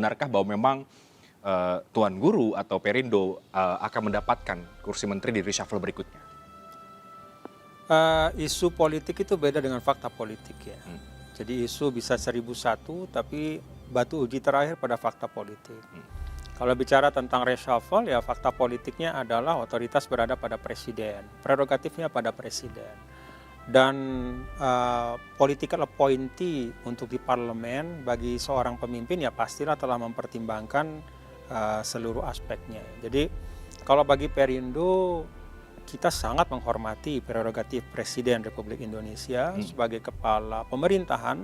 Benarkah bahwa memang Tuan Guru atau Perindo akan mendapatkan kursi menteri di reshuffle berikutnya? Isu politik itu beda dengan fakta politik ya. Jadi isu bisa 1001 tapi batu uji terakhir pada fakta politik. Kalau bicara tentang reshuffle ya fakta politiknya adalah otoritas berada pada presiden, prerogatifnya pada presiden. Dan political appointee untuk di parlemen bagi seorang pemimpin ya pastilah telah mempertimbangkan seluruh aspeknya. Jadi kalau bagi Perindo kita sangat menghormati prerogatif Presiden Republik Indonesia sebagai kepala pemerintahan,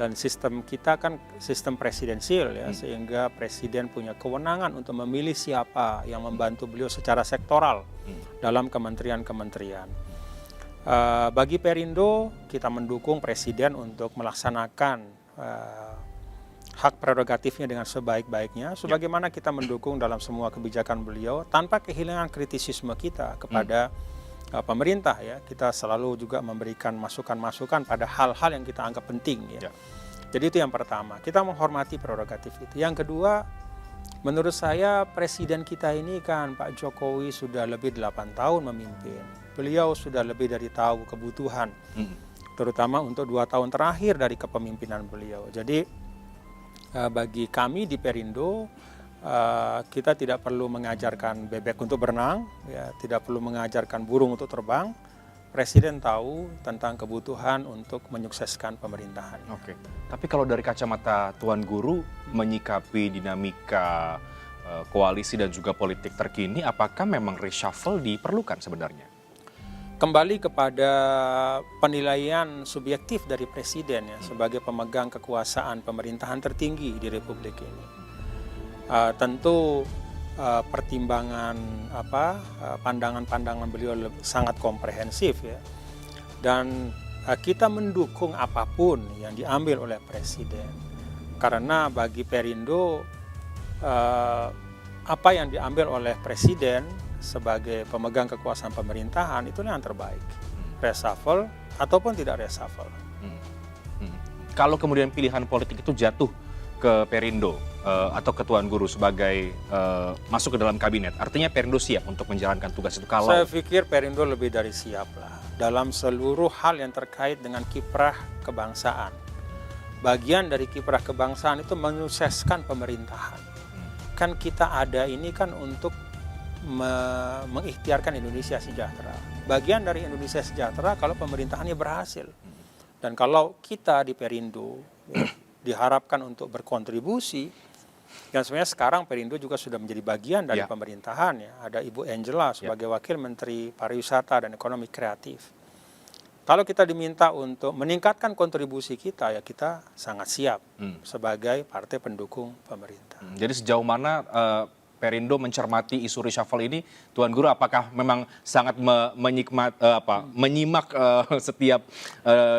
dan sistem kita kan sistem presidensial ya, sehingga presiden punya kewenangan untuk memilih siapa yang membantu beliau secara sektoral dalam kementerian-kementerian. Bagi Perindo kita mendukung presiden untuk melaksanakan hak prerogatifnya dengan sebaik-baiknya, sebagaimana kita mendukung dalam semua kebijakan beliau tanpa kehilangan kritisisme kita kepada pemerintah ya. Kita selalu juga memberikan masukan-masukan pada hal-hal yang kita anggap penting ya. Jadi itu yang pertama, kita menghormati prerogatif itu. Yang kedua, menurut saya presiden kita ini kan Pak Jokowi sudah lebih 8 tahun memimpin. Beliau sudah lebih dari tahu kebutuhan, terutama untuk 2 tahun terakhir dari kepemimpinan beliau. Jadi bagi kami di Perindo, kita tidak perlu mengajarkan bebek untuk berenang, ya, tidak perlu mengajarkan burung untuk terbang. Presiden tahu tentang kebutuhan untuk menyukseskan pemerintahan. Oke. Tapi kalau dari kacamata Tuan Guru menyikapi dinamika koalisi dan juga politik terkini, apakah memang reshuffle diperlukan sebenarnya? Kembali kepada penilaian subjektif dari presiden ya, sebagai pemegang kekuasaan pemerintahan tertinggi di Republik ini. Tentu pertimbangan pandangan-pandangan beliau sangat komprehensif ya, dan kita mendukung apapun yang diambil oleh presiden, karena bagi Perindo apa yang diambil oleh presiden sebagai pemegang kekuasaan pemerintahan itulah yang terbaik, reshuffle ataupun tidak reshuffle. Kalau kemudian pilihan politik itu jatuh ke Perindo atau ke Tuan Guru sebagai masuk ke dalam kabinet, artinya Perindo siap untuk menjalankan tugas itu? Kalau saya pikir Perindo lebih dari siap lah dalam seluruh hal yang terkait dengan kiprah kebangsaan. Bagian dari kiprah kebangsaan itu menyukseskan pemerintahan. Kan kita ada ini kan untuk mengikhtiarkan Indonesia sejahtera. Bagian dari Indonesia sejahtera kalau pemerintahannya berhasil. Dan kalau kita di Perindo diharapkan untuk berkontribusi, yang sebenarnya sekarang Perindo juga sudah menjadi bagian dari pemerintahan ya. Ada Ibu Angela sebagai Wakil Menteri Pariwisata dan Ekonomi Kreatif. Kalau kita diminta untuk meningkatkan kontribusi kita ya kita sangat siap sebagai partai pendukung pemerintah. Jadi sejauh mana Perindo mencermati isu reshuffle ini, Tuan Guru, apakah memang sangat menyimak setiap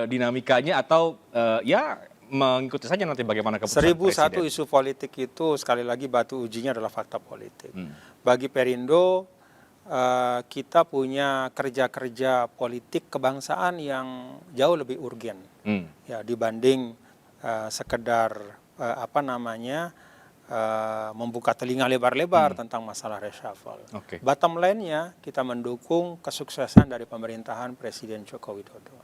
dinamikanya atau ya mengikuti saja nanti bagaimana keputusan 1001 presiden? isu politik itu sekali lagi batu ujinya adalah fakta politik. Bagi Perindo kita punya kerja-kerja politik kebangsaan yang jauh lebih urgen ya dibanding sekedar membuka telinga lebar-lebar tentang masalah reshuffle. Bottom line-nya kita mendukung kesuksesan dari pemerintahan Presiden Joko Widodo.